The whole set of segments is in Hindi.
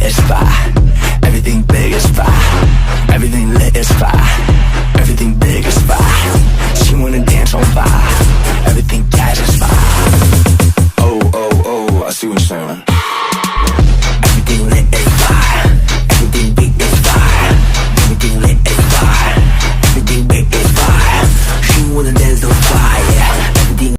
is fire. Everything big is fire. Everything lit is fire. Everything big is fire. She wanna dance on fire. Everything cash is fire. Oh, oh, oh, I see what you're saying. Everything lit is fire. Everything big is fire. Everything lit is fire. Everything big is fire. She wanna dance on fire. Everything.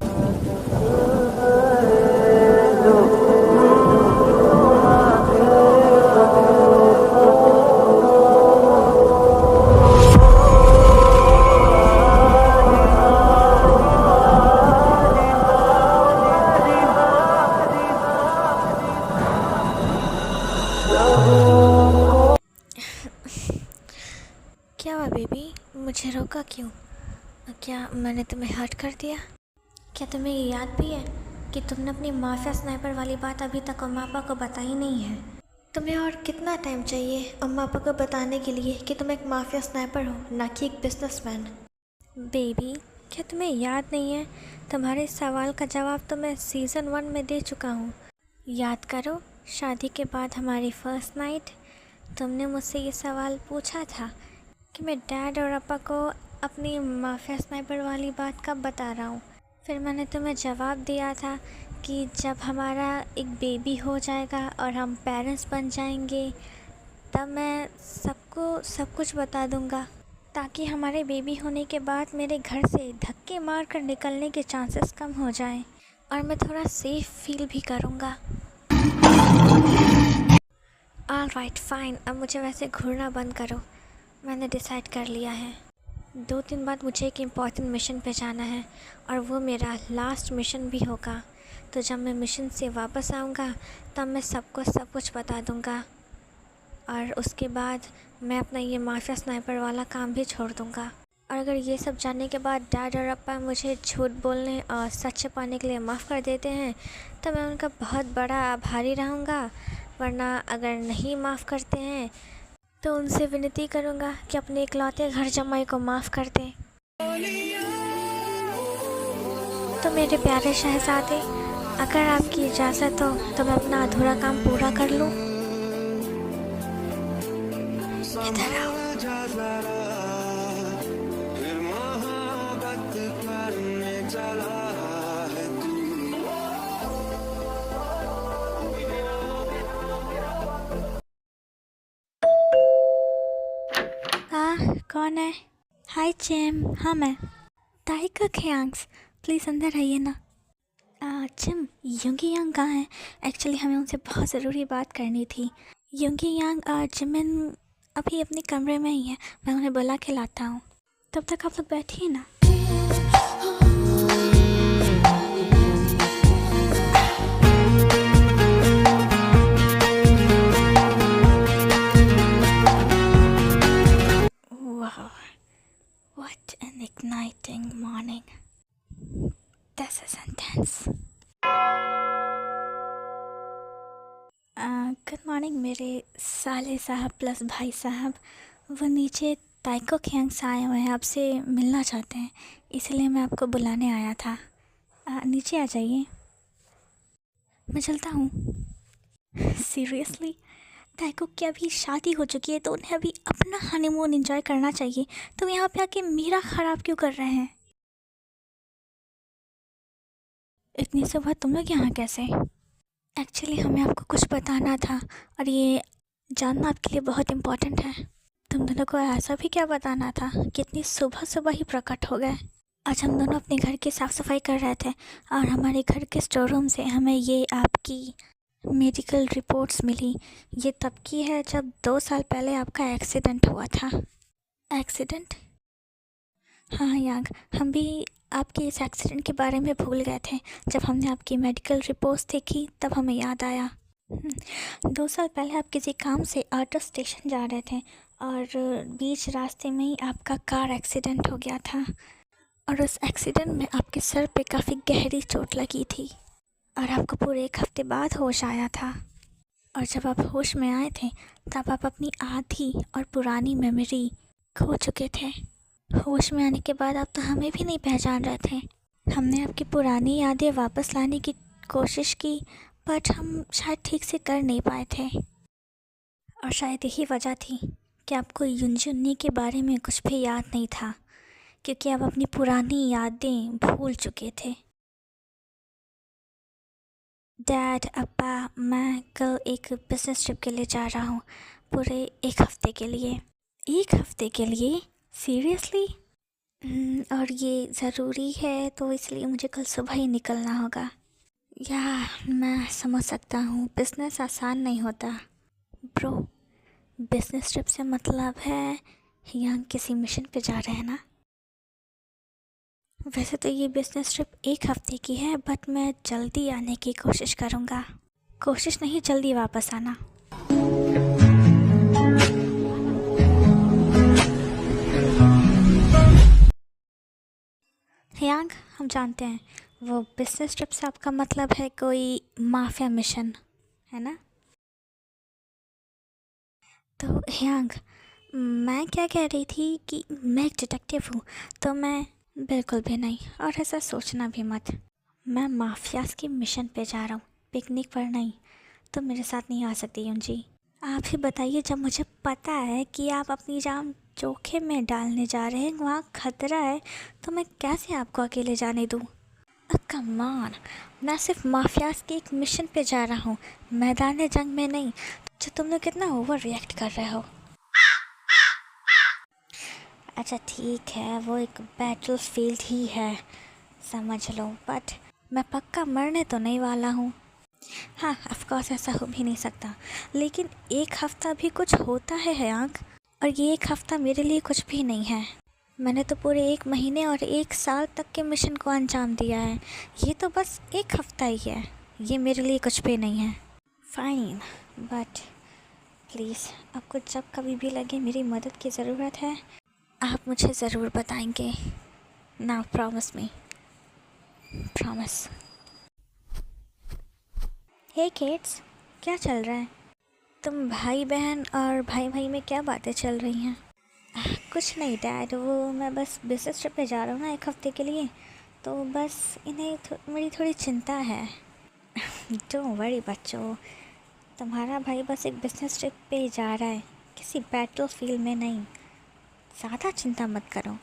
क्या हुआ बेबी, मुझे रोका क्यों? क्या मैंने तुम्हें हर्ट कर दिया? क्या तुम्हें ये याद भी है कि तुमने अपनी माफिया स्नाइपर वाली बात अभी तक अम्मा पापा को बताई नहीं है? तुम्हें और कितना टाइम चाहिए अम्मा पापा को बताने के लिए कि तुम एक माफिया स्नाइपर हो, ना कि एक बिजनेसमैन? बेबी, क्या तुम्हें याद नहीं है? तुम्हारे सवाल का जवाब तो मैं सीज़न 1 में दे चुका हूँ। याद करो, शादी के बाद हमारी फर्स्ट नाइट तुमने मुझसे ये सवाल पूछा था कि मैं डैड और अपा को अपनी माफिया स्नाइपर वाली बात कब बता रहा हूँ। फिर मैंने तुम्हें जवाब दिया था कि जब हमारा एक बेबी हो जाएगा और हम पेरेंट्स बन जाएंगे तब मैं सबको सब कुछ बता दूँगा, ताकि हमारे बेबी होने के बाद मेरे घर से धक्के मार कर निकलने के चांसेस कम हो जाएं और मैं थोड़ा सेफ फील भी करूँगा। ऑलराइट फाइन, अब मुझे वैसे घूरना बंद करो। मैंने डिसाइड कर लिया है, 2 दिन बाद मुझे एक इम्पॉर्टेंट मिशन पे जाना है और वो मेरा लास्ट मिशन भी होगा। तो जब मैं मिशन से वापस आऊँगा तब मैं सबको सब कुछ बता दूँगा और उसके बाद मैं अपना ये माफिया स्नाइपर वाला काम भी छोड़ दूँगा। और अगर ये सब जानने के बाद डैड और अपा मुझे झूठ बोलने और सच छुपाने के लिए माफ़ कर देते हैं तो मैं उनका बहुत बड़ा आभारी रहूँगा। वरना अगर नहीं माफ़ करते हैं तो उनसे विनती करूँगा कि अपने इकलौते घर जमाई को माफ़ कर दें। तो मेरे प्यारे शहज़ादे, अगर आपकी इजाज़त हो तो मैं अपना अधूरा काम पूरा कर लूँ। इधर आओ। हाँ, कौन है? हाय जिम, हाँ मैं ताइका खयांग्स, प्लीज़ अंदर आइए ना। जिम, युंगी यांग कहाँ है? एक्चुअली हमें उनसे बहुत ज़रूरी बात करनी थी। युंगी यांग और जिमिन अभी अपने कमरे में ही है, मैं उन्हें बुला के लाता हूँ। तब तक आप लोग बैठिए ना। Wow, what an igniting morning. This is intense. Good morning मेरे साले साहब प्लस भाई साहब। वो नीचे ताइको खयांग से आए हुए हैं, आपसे मिलना चाहते हैं, इसलिए मैं आपको बुलाने आया था। नीचे आ जाइए, मैं चलता हूँ। सीरियसली, ताइको की अभी शादी हो चुकी है तो उन्हें अभी अपना हनीमून एंजॉय करना चाहिए। तुम यहाँ पे आके मेरा ख़राब क्यों कर रहे हैं? इतनी सुबह तुम लोग यहाँ कैसे? एक्चुअली हमें आपको कुछ बताना था और ये जानना आपके लिए बहुत इम्पोर्टेंट है। तुम दोनों को ऐसा भी क्या बताना था कि इतनी सुबह सुबह ही प्रकट हो गए? आज हम दोनों अपने घर की साफ़ सफाई कर रहे थे और हमारे घर के स्टोर रूम से हमें ये आपकी मेडिकल रिपोर्ट्स मिली। ये तब की है जब 2 साल पहले आपका एक्सीडेंट हुआ था। एक्सीडेंट? हाँ यांग, हम भी आपके इस एक्सीडेंट के बारे में भूल गए थे। जब हमने आपकी मेडिकल रिपोर्ट्स देखी तब हमें याद आया। 2 साल पहले आप किसी काम से ऑटो स्टेशन जा रहे थे और बीच रास्ते में ही आपका कार एक्सीडेंट हो गया था और उस एक्सीडेंट में आपके सर पे काफ़ी गहरी चोट लगी थी और आपको पूरे 1 हफ्ते बाद होश आया था। और जब आप होश में आए थे तब आप अपनी आधी और पुरानी मेमोरी खो चुके थे। होश में आने के बाद आप तो हमें भी नहीं पहचान रहे थे। हमने आपकी पुरानी यादें वापस लाने की कोशिश की बट हम शायद ठीक से कर नहीं पाए थे। और शायद यही वजह थी कि आपको युनजुन्नी के बारे में कुछ भी याद नहीं था, क्योंकि आप अपनी पुरानी यादें भूल चुके थे। डैड, अब्बा, मैं कल एक बिजनेस ट्रिप के लिए जा रहा हूँ, पूरे 1 हफ्ते के लिए। 1 हफ्ते के लिए? सीरियसली? और ये ज़रूरी है, तो इसलिए मुझे कल सुबह ही निकलना होगा। या मैं समझ सकता हूँ, बिज़नेस आसान नहीं होता ब्रो। बिज़नेस ट्रिप से मतलब है यहाँ किसी मिशन पे जा रहे हैं ना। वैसे तो ये बिज़नेस ट्रिप 1 हफ्ते की है, बट मैं जल्दी आने की कोशिश करूँगा। कोशिश नहीं, जल्दी वापस आना। यांग, हम जानते हैं वो बिज़नेस ट्रिप से आपका मतलब है कोई माफिया मिशन, है ना? तो यांग, मैं क्या कह रही थी कि मैं एक डिटेक्टिव हूँ, तो मैं बिल्कुल भी नहीं, और ऐसा सोचना भी मत। मैं माफियाज की मिशन पे जा रहा हूँ, पिकनिक पर नहीं। तो मेरे साथ नहीं आ सकती यूंजी। आप ही बताइए, जब मुझे पता है कि आप अपनी जान जोखिम में डालने जा रहे हैं, वहाँ खतरा है, तो मैं कैसे आपको अकेले जाने दूँ? कम ऑन, मैं सिर्फ माफियाज की एक मिशन पे जा रहा हूँ, मैदान जंग में नहीं। तो तुम लोग कितना ओवर रिएक्ट कर रहे हो। अच्छा ठीक है, वो एक बैटल फील्ड ही है, समझ लो, बट मैं पक्का मरने तो नहीं वाला हूँ। हाँ, ऑफ कोर्स ऐसा हो भी नहीं सकता, लेकिन 1 हफ्ता भी कुछ होता है आँख, और ये 1 हफ्ता मेरे लिए कुछ भी नहीं है। मैंने तो पूरे 1 महीने और 1 साल तक के मिशन को अंजाम दिया है, ये तो बस 1 हफ्ता ही है, ये मेरे लिए कुछ भी नहीं है। फाइन, बट प्लीज़ आपको जब कभी भी लगे मेरी मदद की ज़रूरत है, आप मुझे ज़रूर बताएंगे ना। Promise me, promise. Hey kids, क्या चल रहा है? तुम भाई बहन और भाई भाई में क्या बातें चल रही हैं? कुछ नहीं डैड, वो मैं बस बिजनेस ट्रिप पे जा रहा हूँ ना 1 हफ्ते के लिए, तो बस इन्हें मेरी थोड़ी चिंता है। डोंट वरी बच्चों, तुम्हारा भाई बस एक बिजनेस ट्रिप पे जा रहा है, किसी बैटल फील्ड में नहीं। ज़्यादा चिंता मत करो।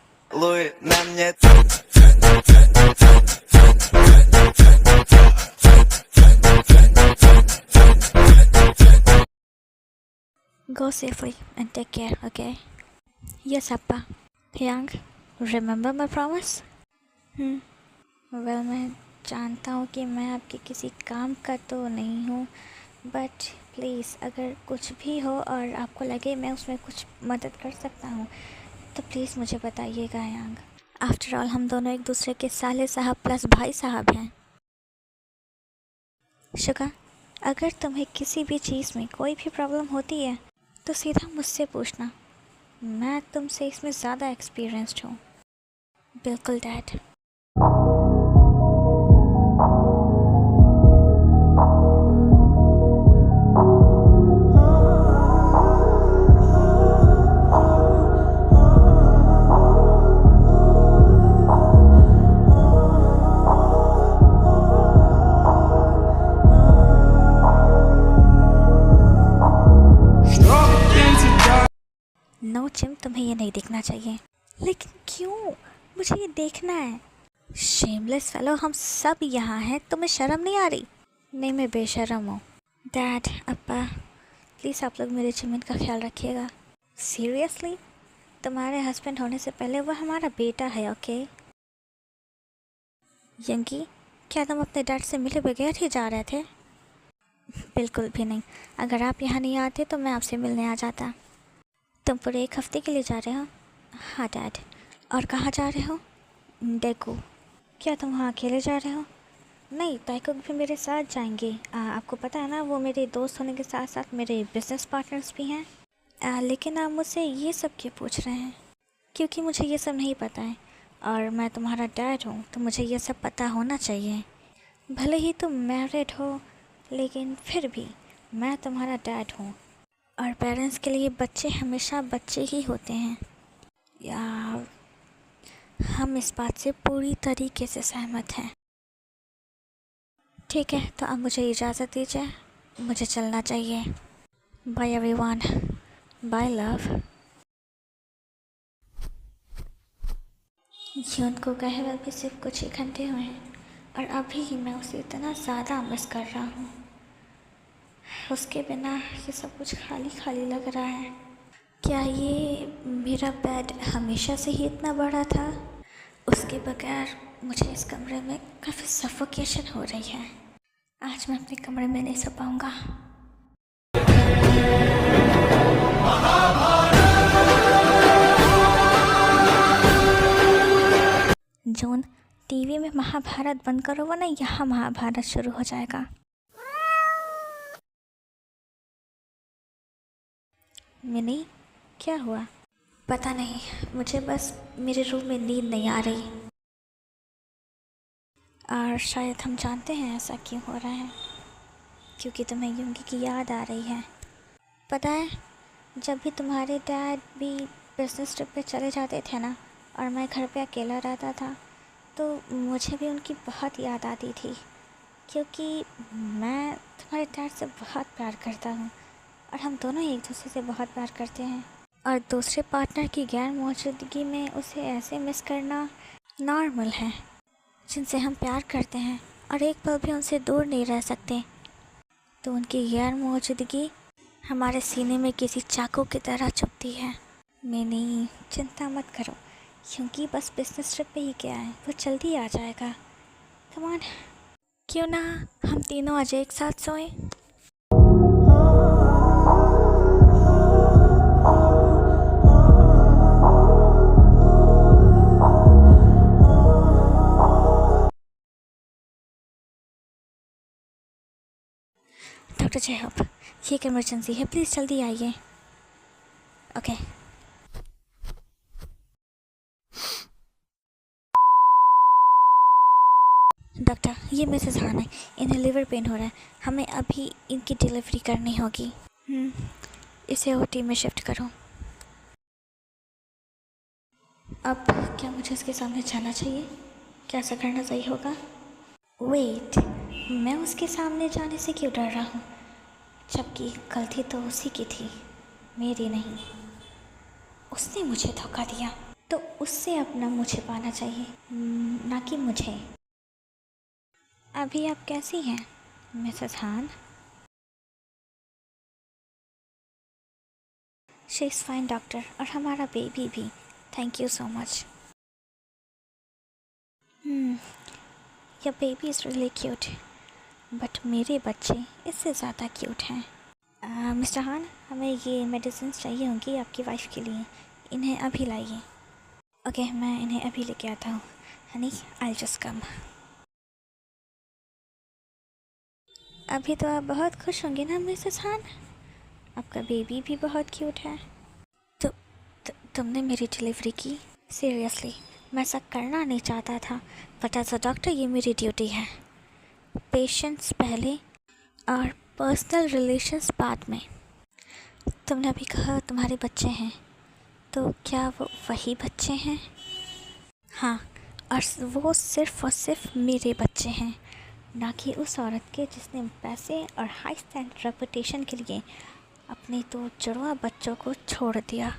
Go safely and take care, okay? Yes, Appa. Yang, remember my promise? Well, मैं जानता हूँ कि मैं आपके किसी काम का तो नहीं हूँ, बट प्लीज़ अगर कुछ भी हो और आपको लगे मैं उसमें कुछ मदद कर सकता हूँ, तो प्लीज़ मुझे बताइएगा यांग। आफ्टर ऑल हम दोनों एक दूसरे के साले साहब प्लस भाई साहब हैं। शुगा, अगर तुम्हें किसी भी चीज़ में कोई भी प्रॉब्लम होती है तो सीधा मुझसे पूछना, मैं तुमसे इसमें ज़्यादा एक्सपीरियंस्ड हूँ। बिल्कुल डैड। नो चिम, तुम्हें ये नहीं देखना चाहिए। लेकिन क्यों? मुझे ये देखना है। शेमलेस फेलो, हम सब यहाँ हैं, तुम्हें शर्म नहीं आ रही? नहीं, मैं बेशर्म हूँ। डैड, अप्पा, प्लीज़ आप लोग मेरे चिमिन का ख्याल रखिएगा। सीरियसली? तुम्हारे हस्बैंड होने से पहले वो हमारा बेटा है, ओके? यंगी, क्या तुम अपने डैड से मिले बगैर ही जा रहे थे? बिल्कुल भी नहीं, अगर आप यहाँ नहीं आते तो मैं आपसे मिलने आ जाता। तुम पूरे 1 हफ्ते के लिए जा रहे हो? हाँ डैड। और कहाँ जा रहे हो? डेकू। क्या तुम वहाँ अकेले जा रहे हो? नहीं, ताइको भी मेरे साथ जाएंगे। आपको पता है ना, वो मेरे दोस्त होने के साथ साथ मेरे बिजनेस पार्टनर्स भी हैं। लेकिन आप मुझसे ये सब क्यों पूछ रहे हैं? क्योंकि मुझे ये सब नहीं पता है, और मैं तुम्हारा डैड हूँ, तो मुझे ये सब पता होना चाहिए। भले ही तुम मैरिड हो, लेकिन फिर भी मैं तुम्हारा डैड हूँ, और पेरेंट्स के लिए बच्चे हमेशा बच्चे ही होते हैं। यार, हम इस बात से पूरी तरीके से सहमत हैं। ठीक है, तो अब मुझे इजाज़त दीजिए, मुझे चलना चाहिए। Bye everyone, bye love. जून को कहे हुए भी सिर्फ कुछ ही घंटे हुए हैं और अभी ही मैं उसे इतना ज़्यादा मिस कर रहा हूँ। उसके बिना ये सब कुछ खाली खाली लग रहा है। क्या ये मेरा बेड हमेशा से ही इतना बड़ा था? उसके बगैर मुझे इस कमरे में काफ़ी सफोकेशन हो रही है। आज मैं अपने कमरे में नहीं सो पाऊँगा। जून, टीवी में महाभारत बंद करो वरना यहाँ महाभारत शुरू हो जाएगा। मिनी, क्या हुआ? पता नहीं, मुझे बस मेरे रूम में नींद नहीं आ रही। और शायद हम जानते हैं ऐसा क्यों हो रहा है, क्योंकि तुम्हें यूंगी की याद आ रही है। पता है, जब भी तुम्हारे डैड भी बिजनेस ट्रिप पे चले जाते थे ना और मैं घर पे अकेला रहता था, तो मुझे भी उनकी बहुत याद आती थी, क्योंकि मैं तुम्हारे डैड से बहुत प्यार करता हूँ और हम दोनों एक दूसरे से बहुत प्यार करते हैं। और दूसरे पार्टनर की गैर मौजूदगी में उसे ऐसे मिस करना नॉर्मल है, जिनसे हम प्यार करते हैं और एक पल भी उनसे दूर नहीं रह सकते। तो उनकी गैर मौजूदगी हमारे सीने में किसी चाकू की तरह चुभती है। मैंने चिंता मत करो, क्योंकि बस बिजनेस ट्रिप पे ही गया है, वो जल्दी आ जाएगा। कम ऑन, क्यों ना हम तीनों आज एक साथ सोएं? डॉक्टर जयहब, ये एक इमरजेंसी है, प्लीज़ जल्दी आइए। ओके। डॉक्टर, ये मिसेस हान है, इन्हें लिवर पेन हो रहा है, हमें अभी इनकी डिलीवरी करनी होगी। इसे ओटी में शिफ्ट करो। अब क्या मुझे इसके सामने जाना चाहिए? क्या ऐसा करना सही होगा? वेट, मैं उसके सामने जाने से क्यों डर रहा हूँ, जबकि गलती तो उसी की थी, मेरी नहीं। उसने मुझे धोखा दिया, तो उससे अपना मुँह छिपाना चाहिए, ना कि मुझे। अभी आप कैसी हैं मिसेस हान? शी इज़ फाइन डॉक्टर, और हमारा बेबी भी, thank you so much. Your baby is really cute, but मेरे बच्चे इससे ज़्यादा क्यूट हैं। मिस्टर हान, हमें ये मेडिसिन चाहिए होंगी आपकी वाइफ के लिए, इन्हें अभी लाइए। ओके, मैं इन्हें अभी लेके आता हूँ। Honey, I just come. अभी तो आप बहुत खुश होंगे ना मिसेस हान, आपका बेबी भी बहुत क्यूट है। तो तुमने मेरी डिलीवरी की? सीरियसली, मैं ऐसा करना नहीं चाहता था, बट एज अ डॉक्टर ये मेरी ड्यूटी है। पेशेंट्स पहले और पर्सनल रिलेशंस बाद में। तुमने अभी कहा तुम्हारे बच्चे हैं, तो क्या वो वही बच्चे हैं? हाँ, और वो सिर्फ़ और सिर्फ मेरे बच्चे हैं, ना कि उस औरत के जिसने पैसे और हाई स्टैंडर्ड रेपुटेशन के लिए अपने दो जुड़वा बच्चों को छोड़ दिया।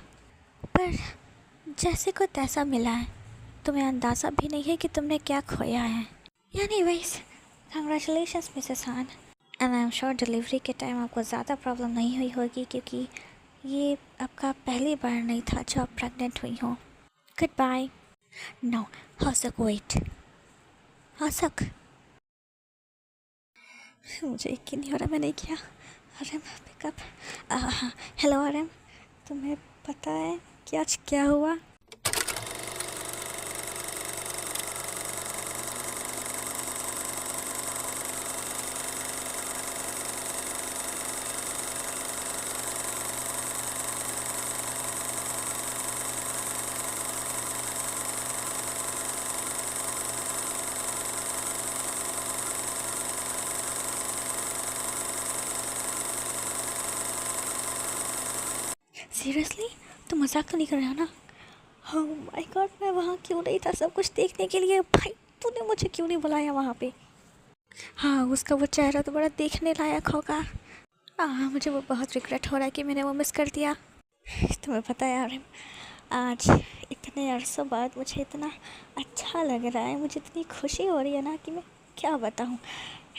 पर जैसे को तैसा मिला है, तुम्हें अंदाज़ा भी नहीं है कि तुमने क्या खोया है। यानी वैस, कंग्रेचुलेशंस मिसेस हान, and I am sure delivery के टाइम आपको ज़्यादा प्रॉब्लम नहीं हुई होगी, क्योंकि ये आपका पहली बार नहीं था जो आप प्रेग्नेंट हुई हो। Goodbye. नो, हौसक वेट, हौसक। मुझे यकीन नहीं हो रहा मैंने किया। RM pickup. हेलो आरएम, तुम्हें पता है कि आज क्या हुआ? सीरियसली, तुम मजाक तो नहीं कर रहे हो ना? ओह माय गॉड, मैं वहाँ क्यों नहीं था सब कुछ देखने के लिए? भाई, तूने मुझे क्यों नहीं बुलाया वहाँ पे? हाँ, उसका वो चेहरा तो बड़ा देखने लायक होगा। मुझे वो बहुत रिग्रेट हो रहा है कि मैंने वो मिस कर दिया। तुम्हें पता है यार, आज इतने अरसों बाद मुझे इतना अच्छा लग रहा है, मुझे इतनी खुशी हो रही है ना कि मैं क्या बताऊँ।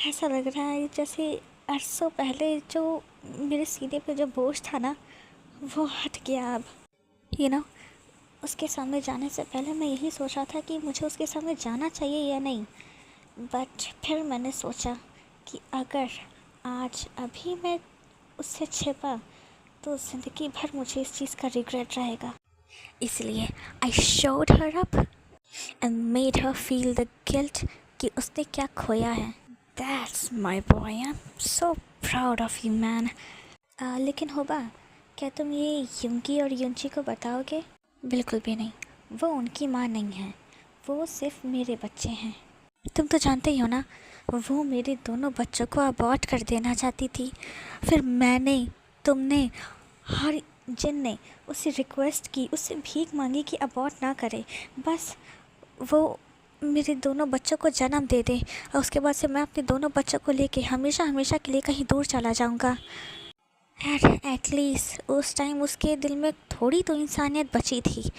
ऐसा लग रहा है जैसे अरसों पहले जो मेरे सीने पे जो बोझ था ना, वो हट गया अब। उसके सामने जाने से पहले मैं यही सोच रहा था कि मुझे उसके सामने जाना चाहिए या नहीं। बट फिर मैंने सोचा कि अगर आज अभी मैं उससे छिपा तो ज़िंदगी भर मुझे इस चीज़ का रिग्रेट रहेगा। इसलिए I showed her up and made her feel the guilt कि उसने क्या खोया है। That's my boy, I am so proud of you man. लेकिन होबा, क्या तुम ये युंगी और युंची को बताओगे? बिल्कुल भी नहीं, वो उनकी माँ नहीं है, वो सिर्फ मेरे बच्चे हैं। तुम तो जानते ही हो ना, वो मेरे दोनों बच्चों को अबॉर्ट कर देना चाहती थी। फिर मैंने, तुमने, हर जिन ने उससे रिक्वेस्ट की, उससे भीख मांगी कि अबॉर्ट ना करे, बस वो मेरे दोनों बच्चों को जन्म दे दे और उसके बाद से मैं अपने दोनों बच्चों को लेके हमेशा हमेशा के लिए कहीं दूर चला जाऊंगा। एटलीस्ट उस टाइम उसके दिल में थोड़ी तो इंसानियत बची थी।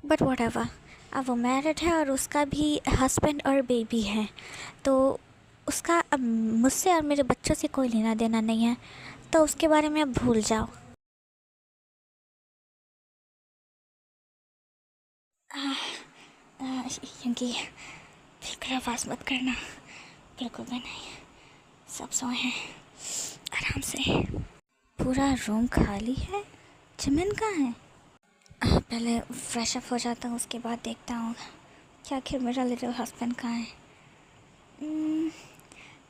बट व्हाटएवर, अब वो मैरिड है और उसका भी हस्बैंड और बेबी है, तो उसका अब मुझसे और मेरे बच्चों से कोई लेना देना नहीं है, तो उसके बारे में अब भूल जाओ। क्योंकि फिक्र आवाज़ मत करना, बिल्कुल भी नहीं, सब सोए हैं आराम से। पूरा रूम खाली है, जिमिन कहाँ है? पहले फ्रेश अप हो जाता हूँ, उसके बाद देखता हूँ कि आखिर मेरा लिटिल हस्बैंड कहाँ है।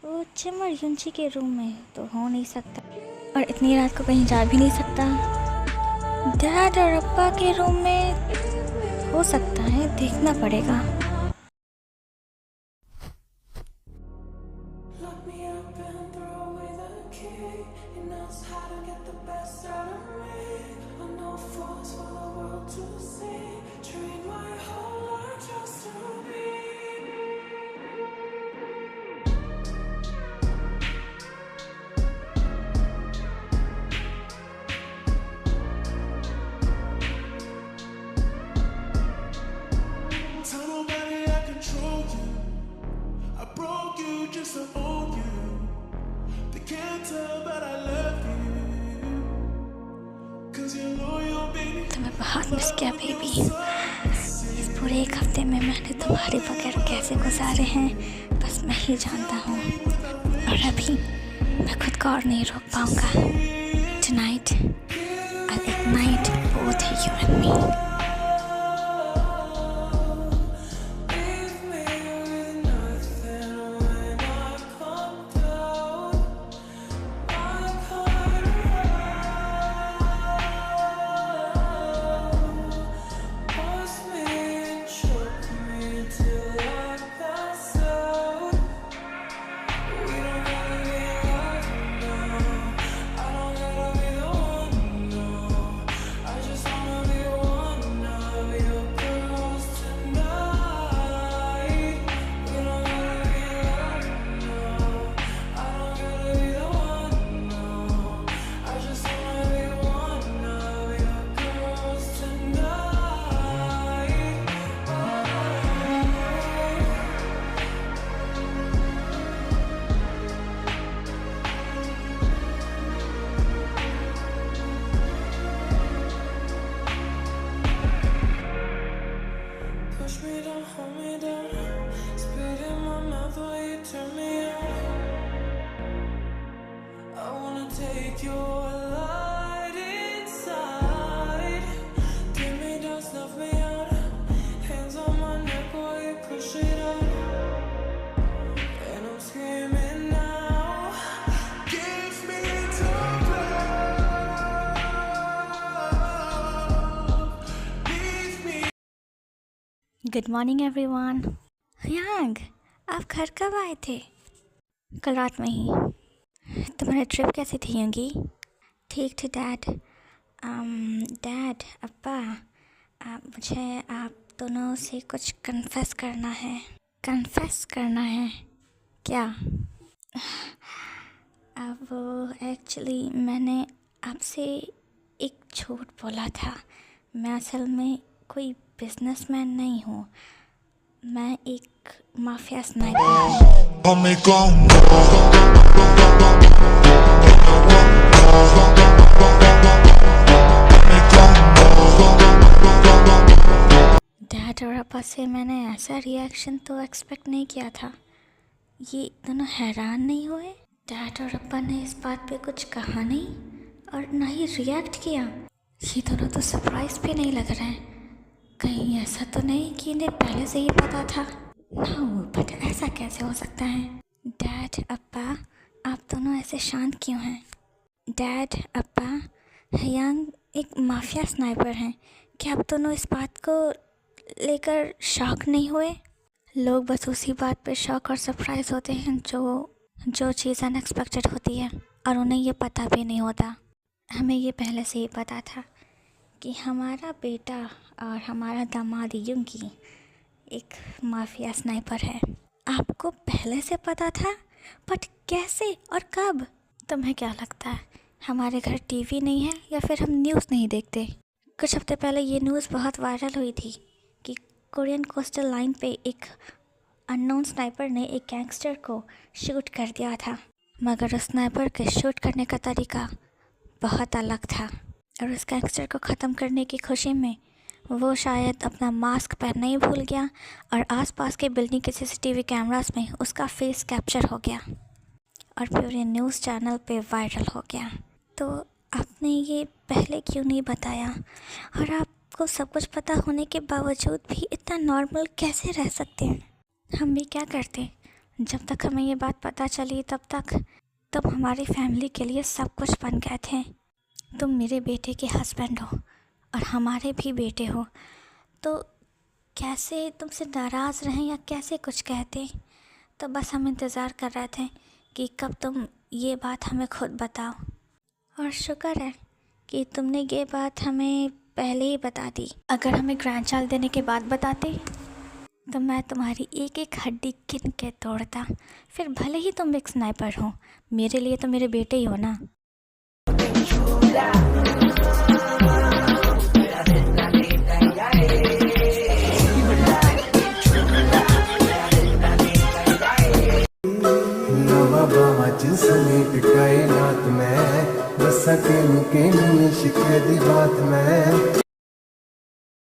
वो जिम और युंची के रूम में तो हो नहीं सकता, और इतनी रात को कहीं जा भी नहीं सकता। डैड और अप्पा के रूम में हो सकता है, देखना पड़ेगा। Lock me up and throw away the key. You know how to get the best out of me. I'm no force for the world to see. Train my whole life just to be. Tell nobody I control you. I broke you just to own you. They can't tell that I love you. Cause you're loyal, baby. तुम्हें बहुत मिस किया बेबी। इस पूरे एक हफ्ते में मैंने तुम्हारे बगैर कैसे गुजारे हैं बस मैं ही जानता हूँ, और अभी मैं खुद को और नहीं रोक पाऊँगा। Tonight I'll ignite both you and me. Push me down, hold me down. Spit in my mouth while you turn me on. I wanna take your light inside. Take me down, snuff me out. Hands on my neck while you push it out. And I'm screaming now. Give me time. Leave me. Good morning everyone. Yang, आप घर कब आए थे? कल रात में ही। तुम्हारी ट्रिप कैसी थी योंगी? ठीक थी डैड। डैड, अप्पा, मुझे आप दोनों से कुछ कन्फेस करना है। कन्फेस करना है क्या? अब वो एक्चुअली मैंने आपसे एक झूठ बोला था। मैं असल में कोई बिजनेसमैन नहीं हूँ, मैं एक माफिया स्नाइपर हूँ। Homie, come डैड और अब्बा से मैंने ऐसा रिएक्शन तो एक्सपेक्ट नहीं किया था। ये दोनों हैरान नहीं हुए? डैड और अब्बा ने इस बात पे कुछ कहा नहीं और ना ही रिएक्ट किया। ये दोनों तो सरप्राइज भी नहीं लग रहे हैं। कहीं ऐसा तो नहीं कि इन्हें पहले से ही पता था? नो, बट ऐसा कैसे हो सकता है? डैड अब्बा, आप दोनों ऐसे शांत क्यों हैं? डैड अब्बा, हयांग एक माफिया स्नाइपर हैं। क्या आप दोनों इस बात को लेकर शॉक नहीं हुए? लोग बस उसी बात पे शॉक और सरप्राइज होते हैं जो चीज़ अनएक्सपेक्टेड होती है और उन्हें ये पता भी नहीं होता। हमें ये पहले से ही पता था कि हमारा बेटा और हमारा दामाद युंगी एक माफिया स्नाइपर है। आपको पहले से पता था? बट कैसे और कब? तुम्हें क्या लगता है हमारे घर टीवी नहीं है या फिर हम न्यूज़ नहीं देखते? कुछ हफ्ते पहले ये न्यूज़ बहुत वायरल हुई थी कि कोरियन कोस्टल लाइन पे एक अननोन स्नाइपर ने एक गैंगस्टर को शूट कर दिया था, मगर उस स्नाइपर के शूट करने का तरीका बहुत अलग था और उस गैंगस्टर को ख़त्म करने की खुशी में वो शायद अपना मास्क पहनना ही भूल गया और आसपास के बिल्डिंग के सीसीटीवी कैमरास में उसका फेस कैप्चर हो गया और पूरे न्यूज़ चैनल पे वायरल हो गया। तो आपने ये पहले क्यों नहीं बताया? और आपको सब कुछ पता होने के बावजूद भी इतना नॉर्मल कैसे रह सकते हैं? हम भी क्या करते? जब तक हमें ये बात पता चली तब हमारी फैमिली के लिए सब कुछ बन गए थे। तुम मेरे बेटे के हस्बैंड हो और हमारे भी बेटे हो, तो कैसे तुमसे नाराज़ रहें या कैसे कुछ कहते? तो बस हम इंतज़ार कर रहे थे कि कब तुम ये बात हमें खुद बताओ। और शुक्र है कि तुमने ये बात हमें पहले ही बता दी। अगर हमें ग्रैंडचाइल्ड देने के बाद बताते तो मैं तुम्हारी एक एक हड्डी गिन के तोड़ता। फिर भले ही तुम एक स्नाइपर हो, मेरे लिए तो मेरे बेटे ही हो ना।